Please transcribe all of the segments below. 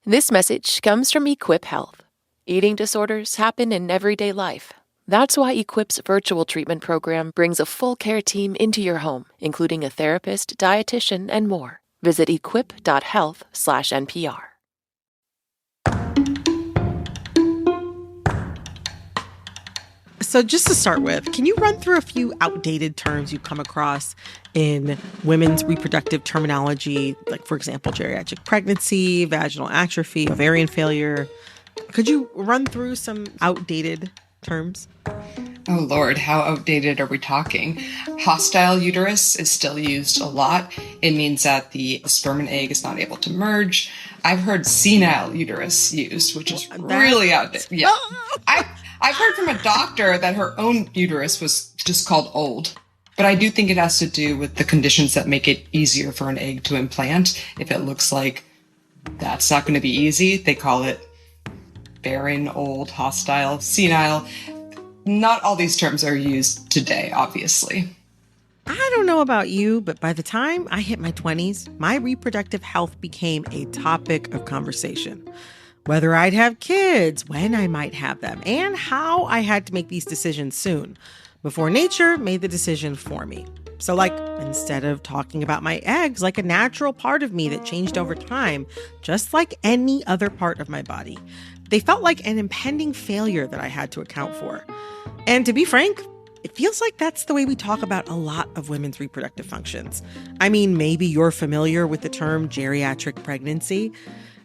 This message comes from Equip Health. Eating disorders happen in everyday life. That's why Equip's virtual treatment program brings a full care team into your home, including a therapist, dietitian, and more. Visit equip.health/NPR. So just to start with, can you run through a few outdated terms you come across in women's reproductive terminology, like, for example, geriatric pregnancy, vaginal atrophy, ovarian failure? Could you run through some outdated terms? Oh, Lord, how outdated are we talking? Hostile uterus is still used a lot. It means that the sperm and egg is not able to merge. I've heard senile uterus used, which is really outdated. Yeah. I've heard from a doctor that her own uterus was just called old. But I do think it has to do with the conditions that make it easier for an egg to implant. If it looks like that's not going to be easy, they call it barren, old, hostile, senile. Not all these terms are used today, obviously. I don't know about you, but by the time I hit my 20s, my reproductive health became a topic of conversation. Whether I'd have kids, when I might have them, and how I had to make these decisions soon, before nature made the decision for me. So, like, instead of talking about my eggs like a natural part of me that changed over time, just like any other part of my body, they felt like an impending failure that I had to account for. And to be frank, it feels like that's the way we talk about a lot of women's reproductive functions. I mean, maybe you're familiar with the term geriatric pregnancy.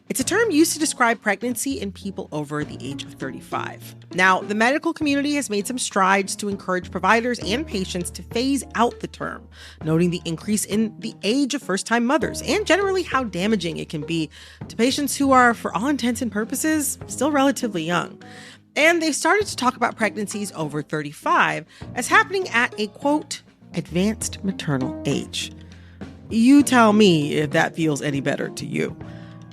It's a term used to describe pregnancy in people over the age of 35. Now, the medical community has made some strides to encourage providers and patients to phase out the term, noting the increase in the age of first-time mothers and generally how damaging it can be to patients who are, for all intents and purposes, still relatively young. And they've started to talk about pregnancies over 35 as happening at a, quote, advanced maternal age. You tell me if that feels any better to you.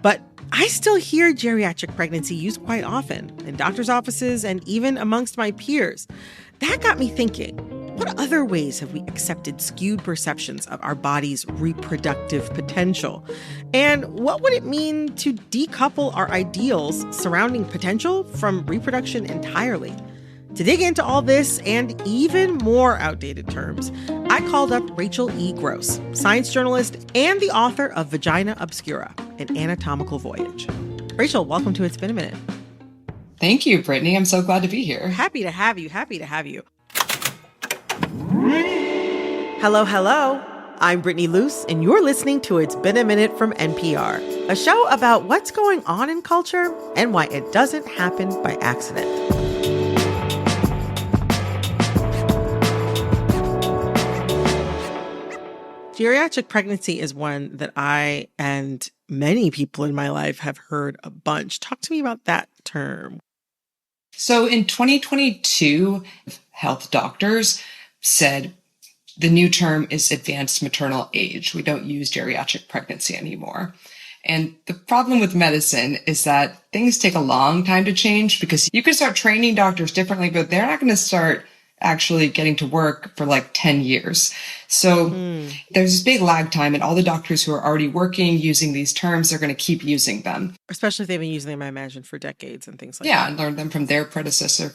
But I still hear geriatric pregnancy used quite often in doctors' offices and even amongst my peers. That got me thinking, what other ways have we accepted skewed perceptions of our body's reproductive potential? And what would it mean to decouple our ideals surrounding potential from reproduction entirely? To dig into all this and even more outdated terms, I called up Rachel E. Gross, science journalist and the author of Vagina Obscura, an anatomical voyage. Rachel, welcome to It's Been a Minute. Thank you, Brittany. I'm so glad to be here. Happy to have you. Hello, hello. I'm Brittany Luce, and you're listening to It's Been a Minute from NPR, a show about what's going on in culture and why it doesn't happen by accident. Geriatric pregnancy is one that I and many people in my life have heard a bunch. Talk to me about that term. So in 2022, health doctors said the new term is advanced maternal age. We don't use geriatric pregnancy anymore. And the problem with medicine is that things take a long time to change because you can start training doctors differently, but they're not going to start actually getting to work for like 10 years. So there's this big lag time, and all the doctors who are already working using these terms, they're going to keep using them. Especially if they've been using them, I imagine, for decades and things like that. Yeah, and learn them from their predecessor.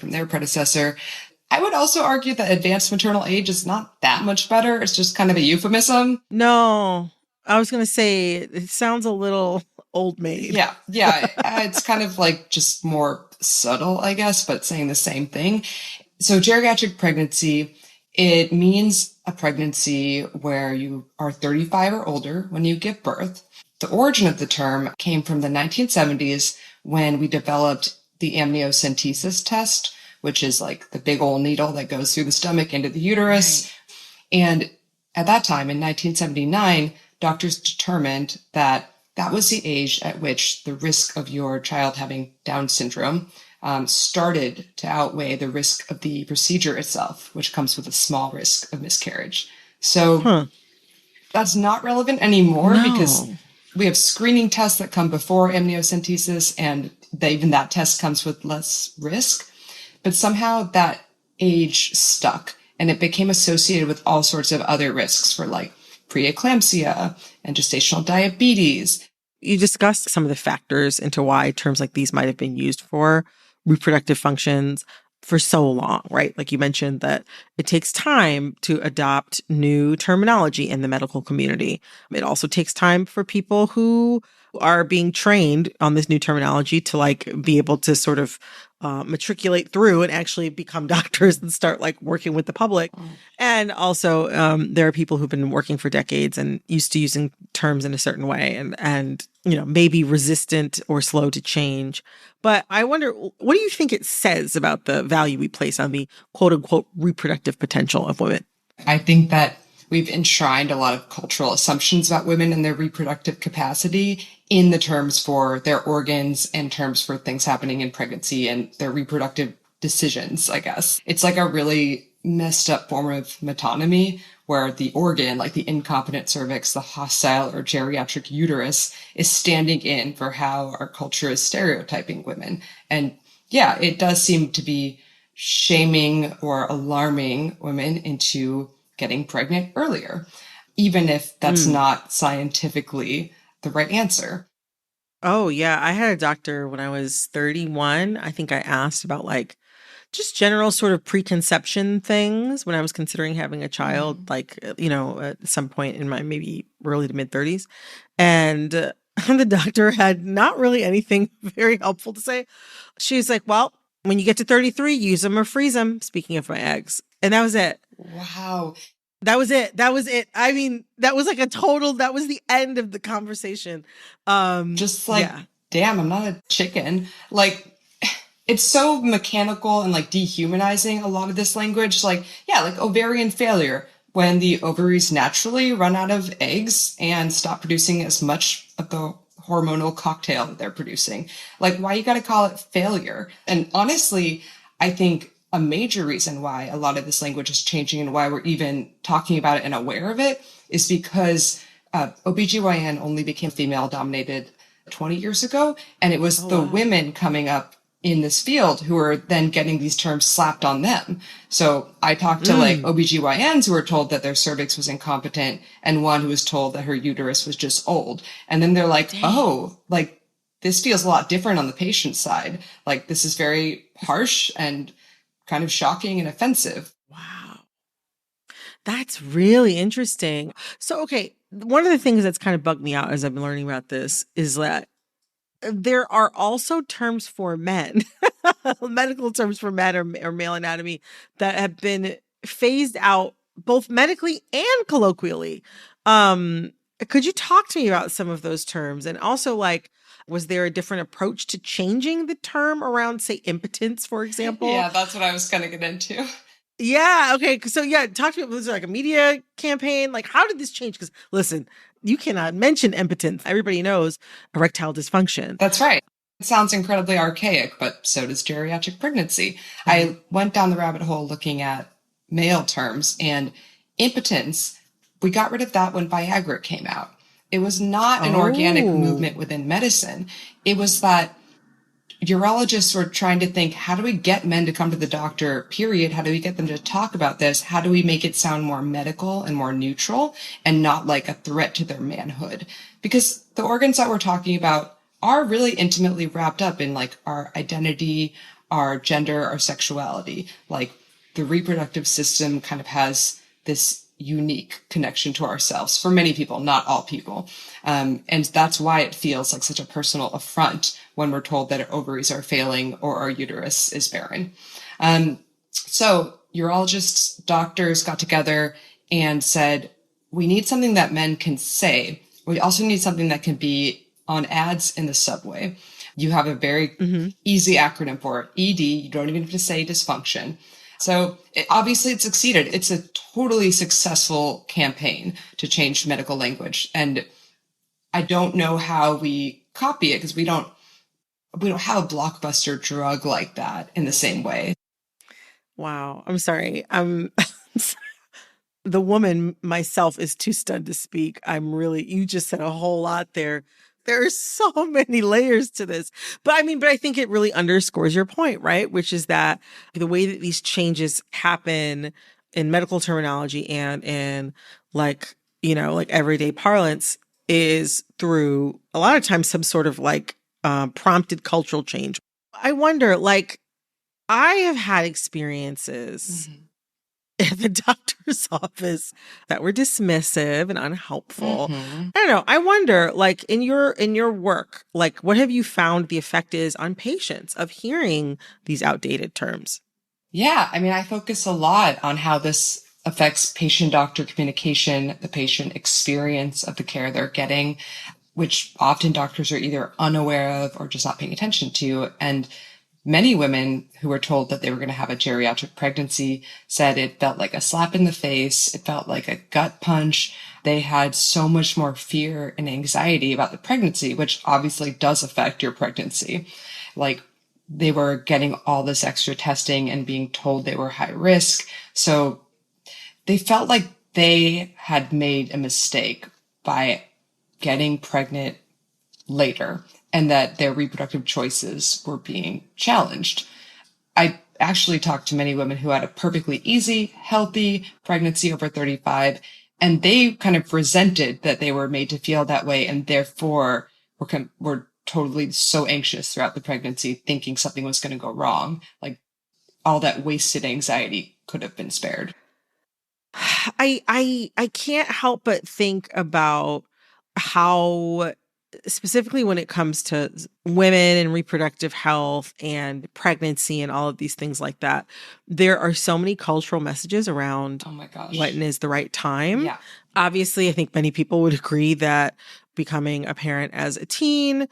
I would also argue that advanced maternal age is not that much better. It's just kind of a euphemism. No, I was going to say it sounds a little old maid. Yeah. It's kind of like just more subtle, I guess, but saying the same thing. So geriatric pregnancy, it means a pregnancy where you are 35 or older when you give birth. The origin of the term came from the 1970s when we developed the amniocentesis test, which is like the big old needle that goes through the stomach into the uterus. Right. And at that time, in 1979, doctors determined that that was the age at which the risk of your child having Down syndrome started to outweigh the risk of the procedure itself, which comes with a small risk of miscarriage. So that's not relevant anymore because we have screening tests that come before amniocentesis, and even that test comes with less risk. But somehow that age stuck, and it became associated with all sorts of other risks for like preeclampsia and gestational diabetes. You discussed some of the factors into why terms like these might have been used for reproductive functions for so long, right? Like you mentioned that it takes time to adopt new terminology in the medical community. It also takes time for people who are being trained on this new terminology to like be able to sort of matriculate through and actually become doctors and start like working with the public. And also, there are people who've been working for decades and used to using terms in a certain way and maybe resistant or slow to change. But I wonder, what do you think it says about the value we place on the quote unquote reproductive potential of women? I think that we've enshrined a lot of cultural assumptions about women and their reproductive capacity in the terms for their organs and terms for things happening in pregnancy and their reproductive decisions, I guess. It's like a really messed up form of metonymy where the organ, like the incompetent cervix, the hostile or geriatric uterus, is standing in for how our culture is stereotyping women. And yeah, it does seem to be shaming or alarming women into getting pregnant earlier, even if that's not scientifically the right answer. Oh, yeah. I had a doctor when I was 31. I think I asked about like just general sort of preconception things when I was considering having a child, like, at some point in my maybe early to mid 30s. And the doctor had not really anything very helpful to say. She's like, well, when you get to 33, use them or freeze them. Speaking of my eggs. And that was it. Wow. That was it. That was it. I mean, that was like that was the end of the conversation. Just like, yeah. damn, I'm not a chicken. Like, it's so mechanical and like dehumanizing a lot of this language. Like, yeah, like ovarian failure, when the ovaries naturally run out of eggs and stop producing as much of the hormonal cocktail that they're producing. Like, why you got to call it failure? And honestly, I think a major reason why a lot of this language is changing and why we're even talking about it and aware of it is because OBGYN only became female dominated 20 years ago. And it was women coming up in this field who are then getting these terms slapped on them. So I talked to like OBGYNs who were told that their cervix was incompetent and one who was told that her uterus was just old. And then they're like, oh, like this feels a lot different on the patient side. Like this is very harsh and kind of shocking and offensive. Wow. That's really interesting. So, okay, one of the things that's kind of bugged me out as I've been learning about this is that there are also terms for men, medical terms for men or male anatomy that have been phased out both medically and colloquially. Could you talk to me about some of those terms? And also, like, was there a different approach to changing the term around, say, impotence, for example? Yeah, that's what I was going to get into. Yeah. Okay. So yeah, talk to me. Was there like a media campaign? Like, how did this change? Because listen, you cannot mention impotence. Everybody knows erectile dysfunction. That's right. It sounds incredibly archaic, but so does geriatric pregnancy. I went down the rabbit hole looking at male terms, and impotence, we got rid of that when Viagra came out. It was not an organic movement within medicine. It was that urologists were trying to think, how do we get men to come to the doctor, period? How do we get them to talk about this? How do we make it sound more medical and more neutral and not like a threat to their manhood? Because the organs that we're talking about are really intimately wrapped up in like our identity, our gender, our sexuality. Like the reproductive system kind of has this unique connection to ourselves for many people, not all people. And that's why it feels like such a personal affront when we're told that our ovaries are failing or our uterus is barren. So urologists, doctors got together and said, we need something that men can say. We also need something that can be on ads in the subway. You have a very easy acronym for it, ED. You don't even have to say dysfunction. So obviously it succeeded. It's a totally successful campaign to change medical language. And I don't know how we copy it because we don't have a blockbuster drug like that in the same way. Wow. I'm sorry. The woman myself is too stunned to speak. You just said a whole lot there. There are so many layers to this. But I think it really underscores your point, right? Which is that the way that these changes happen in medical terminology and in like everyday parlance, is through a lot of times some sort of like prompted cultural change. I wonder, like, I have had experiences at the doctor's office that were dismissive and unhelpful. I don't know. I wonder, like, in your work, like, what have you found the effect is on patients of hearing these outdated terms? Yeah, I mean, I focus a lot on how this affects patient-doctor communication, the patient experience of the care they're getting, which often doctors are either unaware of or just not paying attention to. And many women who were told that they were going to have a geriatric pregnancy said it felt like a slap in the face. It felt like a gut punch. They had so much more fear and anxiety about the pregnancy, which obviously does affect your pregnancy. Like, they were getting all this extra testing and being told they were high risk. So they felt like they had made a mistake by getting pregnant later and that their reproductive choices were being challenged. I actually talked to many women who had a perfectly easy, healthy pregnancy over 35, and they kind of resented that they were made to feel that way and therefore were totally so anxious throughout the pregnancy, thinking something was going to go wrong. Like, all that wasted anxiety could have been spared. I can't help but think about how, specifically when it comes to women and reproductive health and pregnancy and all of these things like that, there are so many cultural messages around Oh my gosh. when is the right time. Yeah. Obviously, I think many people would agree that becoming a parent as a teen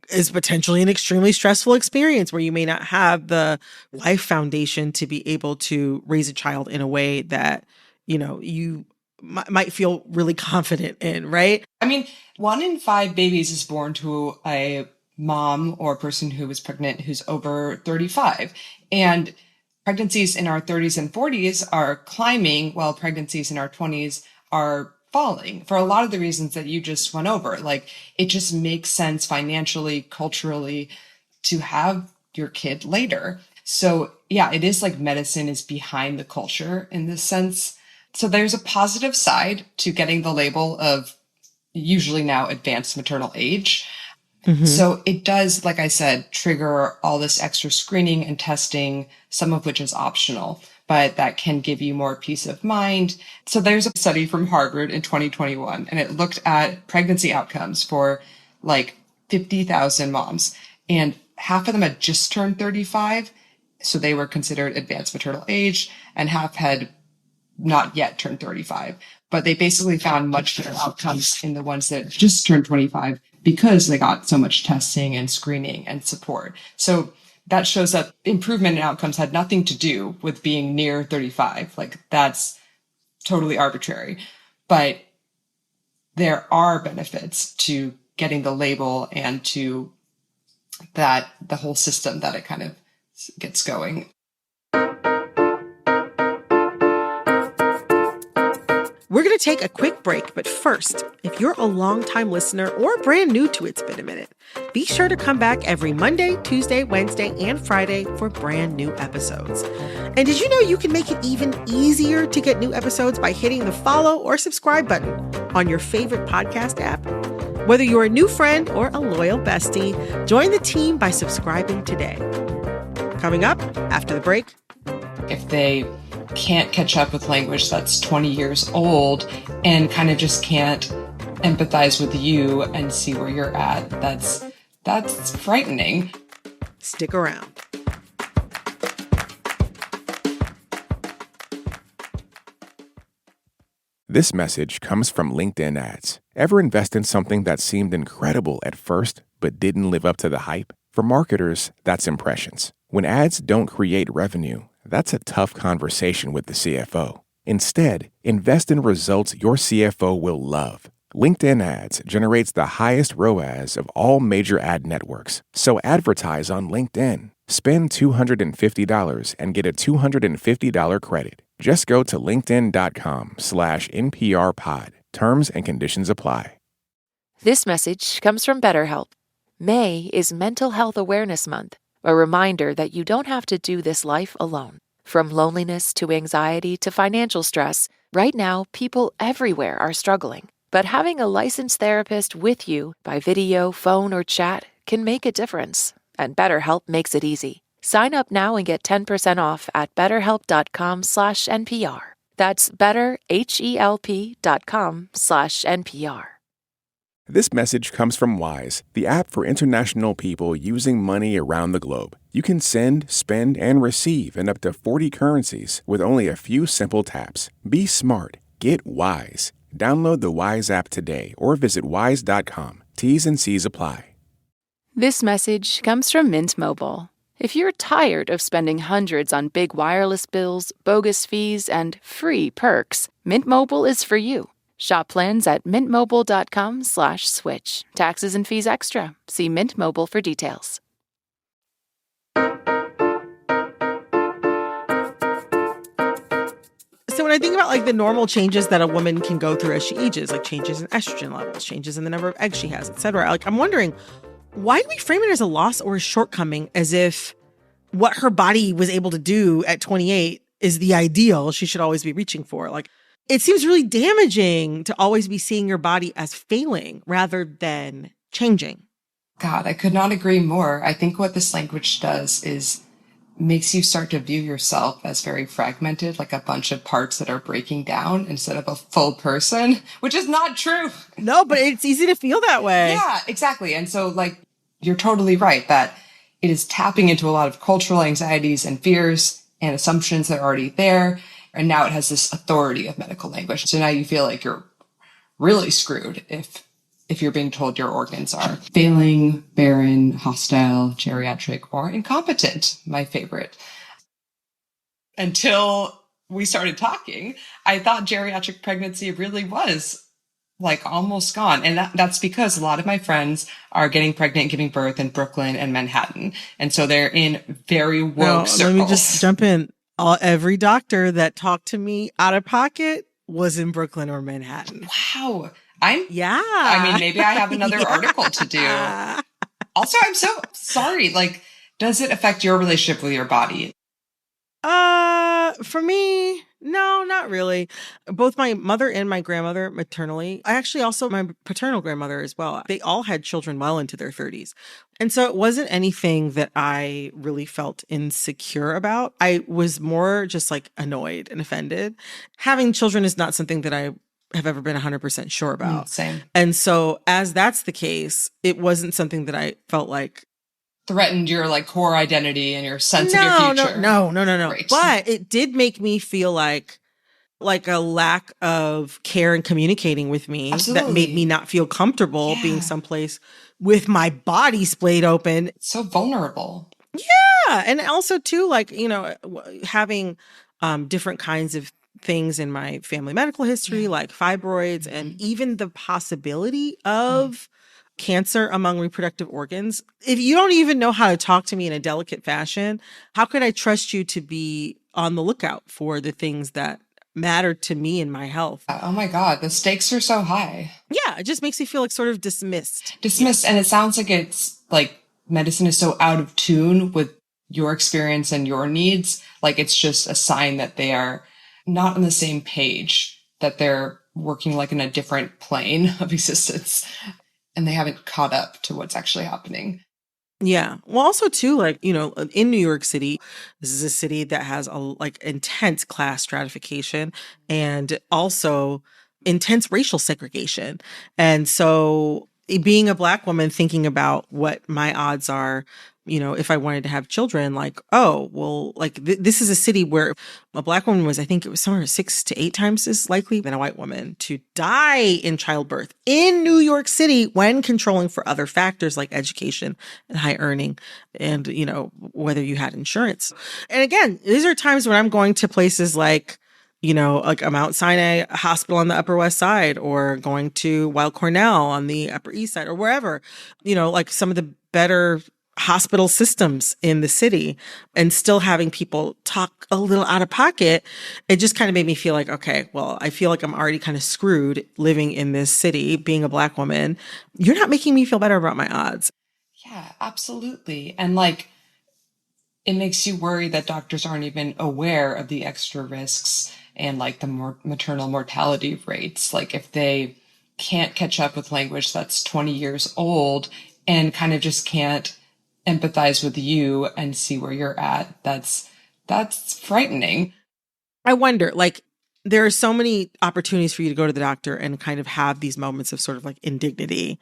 is potentially an extremely stressful experience where you may not have the life foundation to be able to raise a child in a way that, you know, you might feel really confident in, right? I mean, 1 in 5 babies is born to a mom or a person who is pregnant who's over 35. And pregnancies in our 30s and 40s are climbing while pregnancies in our 20s are falling for a lot of the reasons that you just went over. Like, it just makes sense financially, culturally to have your kid later. So yeah, it is like medicine is behind the culture in this sense. So there's a positive side to getting the label of usually now advanced maternal age. So it does, like I said, trigger all this extra screening and testing, some of which is optional, but that can give you more peace of mind. So there's a study from Harvard in 2021, and it looked at pregnancy outcomes for like 50,000 moms, and half of them had just turned 35. So they were considered advanced maternal age, and half had not yet turned 35. But they basically found much better outcomes in the ones that just turned 25 because they got so much testing and screening and support. So that shows that improvement in outcomes had nothing to do with being near 35. Like, that's totally arbitrary. But there are benefits to getting the label and to that, the whole system that it kind of gets going. We're going to take a quick break, but first, if you're a longtime listener or brand new to It's Been a Minute, be sure to come back every Monday, Tuesday, Wednesday, and Friday for brand new episodes. And did you know you can make it even easier to get new episodes by hitting the follow or subscribe button on your favorite podcast app? Whether you're a new friend or a loyal bestie, join the team by subscribing today. Coming up after the break. If they can't catch up with language that's 20 years old and kind of just can't empathize with you and see where you're at, that's frightening. Stick around. This message comes from LinkedIn Ads. Ever invest in something that seemed incredible at first but didn't live up to the hype? For marketers, that's impressions. When ads don't create revenue, that's a tough conversation with the CFO. Instead, invest in results your CFO will love. LinkedIn Ads generates the highest ROAS of all major ad networks. So advertise on LinkedIn. Spend $250 and get a $250 credit. Just go to linkedin.com/NPRpod. Terms and conditions apply. This message comes from BetterHelp. May is Mental Health Awareness Month, a reminder that you don't have to do this life alone. From loneliness to anxiety to financial stress, right now, people everywhere are struggling. But having a licensed therapist with you by video, phone, or chat can make a difference, and BetterHelp makes it easy. Sign up now and get 10% off at betterhelp.com/NPR. That's betterhelp.com/NPR. This message comes from Wise, the app for international people using money around the globe. You can send, spend, and receive in up to 40 currencies with only a few simple taps. Be smart. Get Wise. Download the Wise app today or visit wise.com. T's and C's apply. This message comes from Mint Mobile. If you're tired of spending hundreds on big wireless bills, bogus fees, and free perks, Mint Mobile is for you. Shop plans at mintmobile.com/switch. Taxes and fees extra. See Mint Mobile for details. So when I think about like the normal changes that a woman can go through as she ages, like changes in estrogen levels, changes in the number of eggs she has, etc., like I'm wondering, why do we frame it as a loss or a shortcoming, as if what her body was able to do at 28 is the ideal she should always be reaching for? Like, it seems really damaging to always be seeing your body as failing rather than changing. God, I could not agree more. I think what this language does is makes you start to view yourself as very fragmented, like a bunch of parts that are breaking down instead of a full person, which is not true. No, but it's easy to feel that way. Yeah, exactly. And so, like, you're totally right that it is tapping into a lot of cultural anxieties and fears and assumptions that are already there. And now it has this authority of medical language. So now you feel like you're really screwed if you're being told your organs are failing, barren, hostile, geriatric, or incompetent, my favorite. Until we started talking, I thought geriatric pregnancy really was like almost gone. And that's because a lot of my friends are getting pregnant and giving birth in Brooklyn and Manhattan. And so they're in very woke circles. Let me just jump in. Every doctor that talked to me out of pocket was in Brooklyn or Manhattan. Wow. Yeah. I mean, maybe I have another article to do. Also, I'm so sorry. Like, does it affect your relationship with your body? For me, no, not really. Both my mother and my grandmother maternally, I actually also my paternal grandmother as well. They all had children well into their 30s. And so it wasn't anything that I really felt insecure about. I was more just like annoyed and offended. Having children is not something that I have ever been 100% sure about. Same. And so as that's the case, it wasn't something that I felt like threatened your like core identity and your sense of your future. No. Right. But it did make me feel like a lack of care and communicating with me. Absolutely. That made me not feel comfortable being someplace with my body splayed open. So vulnerable. Yeah. And also too, like, having different kinds of things in my family medical history, like fibroids, and even the possibility of cancer among reproductive organs. If you don't even know how to talk to me in a delicate fashion, how could I trust you to be on the lookout for the things that matter to me in my health? Oh my God, the stakes are so high. Yeah, it just makes me feel like sort of dismissed. And it sounds like it's like medicine is so out of tune with your experience and your needs. Like it's just a sign that they are not on the same page, that they're working like in a different plane of existence. And they haven't caught up to what's actually happening. Yeah. Well, also too, like, in New York City, this is a city that has intense class stratification and also intense racial segregation. And so being a Black woman, thinking about what my odds are, if I wanted to have children, like, oh, well, like this is a city where a Black woman was, I think it was somewhere 6 to 8 times as likely than a white woman to die in childbirth in New York City when controlling for other factors like education and high earning and, whether you had insurance. And again, these are times when I'm going to places like, like a Mount Sinai hospital on the Upper West Side, or going to Weill Cornell on the Upper East Side, or wherever, like some of the better hospital systems in the city, and still having people talk a little out of pocket. It just kind of made me feel like, okay, well, I feel like I'm already kind of screwed living in this city, being a Black woman. You're not making me feel better about my odds. Yeah, absolutely. And like, it makes you worry that doctors aren't even aware of the extra risks and like the more maternal mortality rates. Like if they can't catch up with language that's 20 years old and kind of just can't empathize with you and see where you're at. That's frightening. I wonder, like, there are so many opportunities for you to go to the doctor and kind of have these moments of sort of like indignity,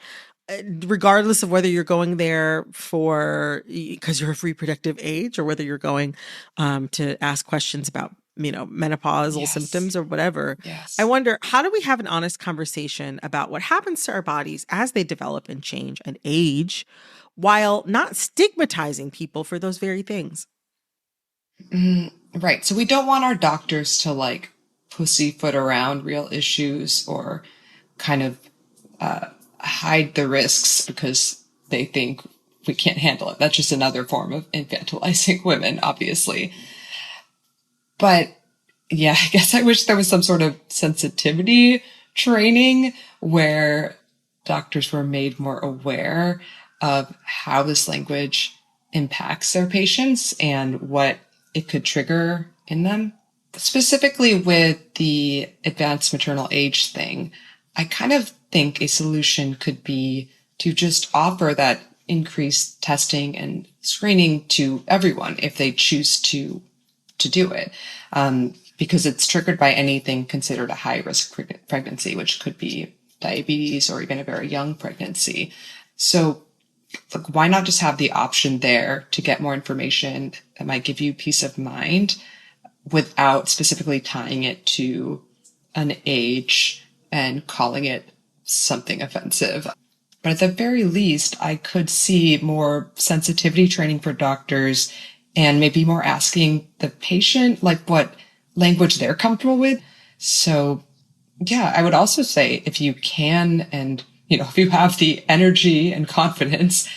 regardless of whether you're going there because you're of reproductive age, or whether you're going to ask questions about, menopausal symptoms or whatever. Yes. I wonder, how do we have an honest conversation about what happens to our bodies as they develop and change and age, while not stigmatizing people for those very things? Right. So we don't want our doctors to like pussyfoot around real issues or kind of hide the risks because they think we can't handle it. That's just another form of infantilizing women, obviously. But yeah, I guess I wish there was some sort of sensitivity training where doctors were made more aware of how this language impacts their patients and what it could trigger in them. Specifically with the advanced maternal age thing, I kind of think a solution could be to just offer that increased testing and screening to everyone if they choose to do it, because it's triggered by anything considered a high-risk pregnancy, which could be diabetes or even a very young pregnancy. So why not just have the option there to get more information that might give you peace of mind without specifically tying it to an age and calling it something offensive? But at the very least, I could see more sensitivity training for doctors and maybe more asking the patient like what language they're comfortable with. So yeah, I would also say if you can, and if you have the energy and confidence,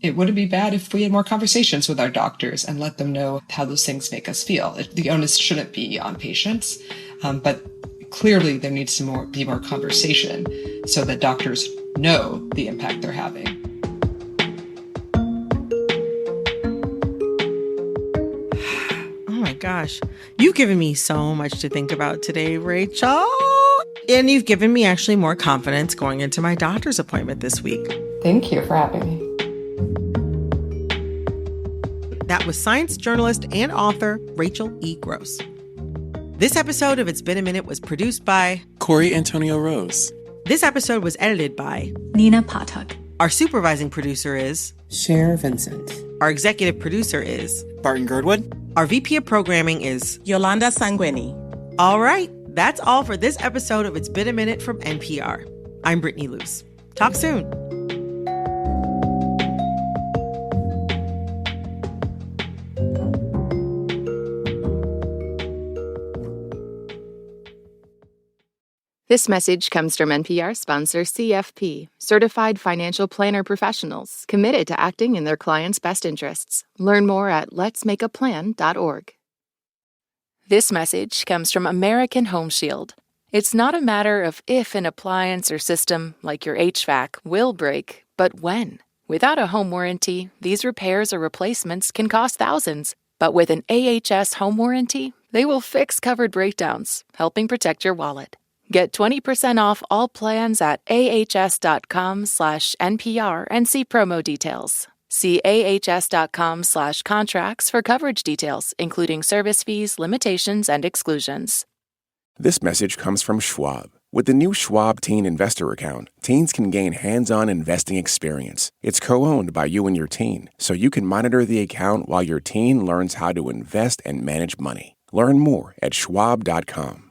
it wouldn't be bad if we had more conversations with our doctors and let them know how those things make us feel. The onus shouldn't be on patients, but clearly there needs to be more conversation so that doctors know the impact they're having. Oh my gosh, you've given me so much to think about today, Rachel. And you've given me actually more confidence going into my doctor's appointment this week. Thank you for having me. That was science journalist and author Rachel E. Gross. This episode of It's Been a Minute was produced by Corey Antonio Rose. This episode was edited by Nina Patak. Our supervising producer is Cher Vincent. Our executive producer is Barton Girdwood. Our VP of programming is Yolanda Sanguini. All right, that's all for this episode of It's Been a Minute from NPR. I'm Brittany Luce. Talk soon. This message comes from NPR sponsor CFP, Certified Financial Planner Professionals, committed to acting in their clients' best interests. Learn more at letsmakeaplan.org. This message comes from American Home Shield. It's not a matter of if an appliance or system, like your HVAC, will break, but when. Without a home warranty, these repairs or replacements can cost thousands. But with an AHS home warranty, they will fix covered breakdowns, helping protect your wallet. Get 20% off all plans at ahs.com/NPR and see promo details. See ahs.com/contracts for coverage details, including service fees, limitations, and exclusions. This message comes from Schwab. With the new Schwab Teen Investor Account, teens can gain hands-on investing experience. It's co-owned by you and your teen, so you can monitor the account while your teen learns how to invest and manage money. Learn more at schwab.com.